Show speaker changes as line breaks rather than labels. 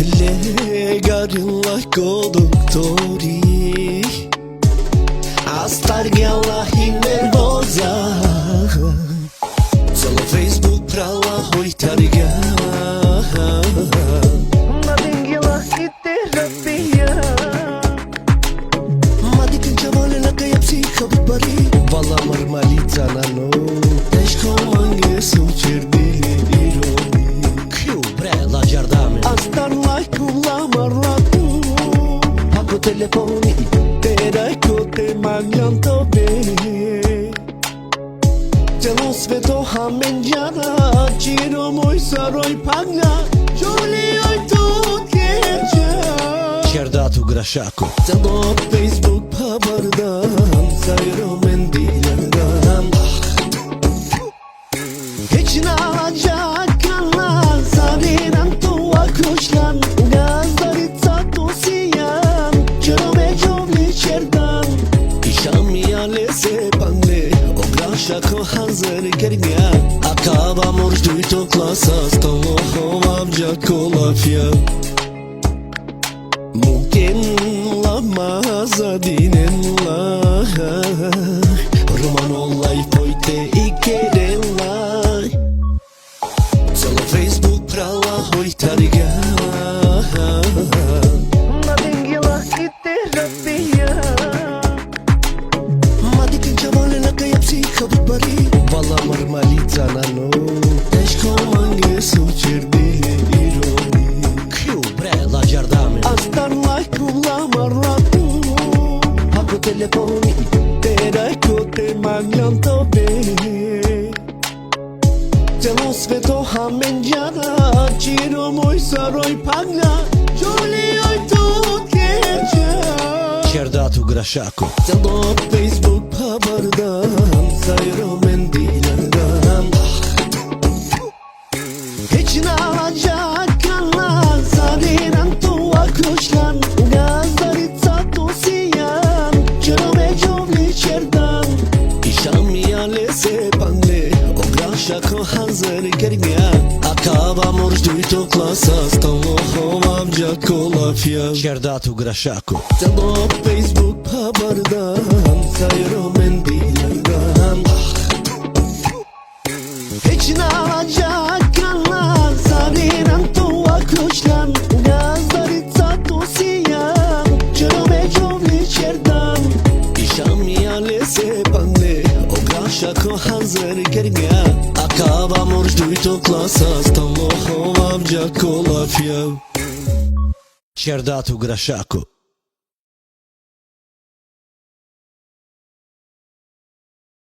Legarillah ko doktori Astargiallah i nervoza Celo Facebook prala hoj targa
Madingilah i terapia
Madi kënqavale la ka japsi kabit bari Valla marmalica na no Teshko mange su qerbili ironi Kju bre la gjardame Astarlah kulla marlatu Hako telefoni Teraj ko te magjan to be Celo sveto hamen gjana Qiro moj saroj panga Gjoli oj tu t'keqa Qerdatu grashako Celo Facebook pa bardan Sajro mendilerdan Heqna gjakan Zarinan tua kushlan Gazdarica tu si jan Qero me gjovli qerdan Isham jale se pangle O grashako hazër kërnja Akaba mor shdujto klasa Stalohovam gjakola fja Mungkin lama dinillah Romanollah pojte i kedellah Celo Facebook prala hoj targa
Madingilah i terapia
Madi kënqavale la ka japsi kabit bari Valla marmalica na no Teshko mange su qerbili ironi Kju bre la gjardame Astarlah kulla marlatu Hako telefoni Teraj ko te magjan to be Celo sveto hamen gjana Qiro moj saroj panga Gjoli oj tu t'keqa Qerdatu grashako Celo Facebook pa bardan Sajro mendilerdan Heqna gjakan Zarinan tua kushlan Gazdarica tu si jan Qero me gjovli qerdan Isham jale se pangle O grashako hazër kërnja Akaba mor shdujto klasa Stalohovam gjakola fja Qerdatu grashako Celo Facebook pa bardan Sajro mendilerdan Heqna gjakan Zarinan tua kushlan Gazdarica tu si jan Qero me gjovli qerdan Isham jale se pangle O grashako hazër kërnja Akaba mor shdujto klasa Stalohovam gjakola fja Qerdatu grashako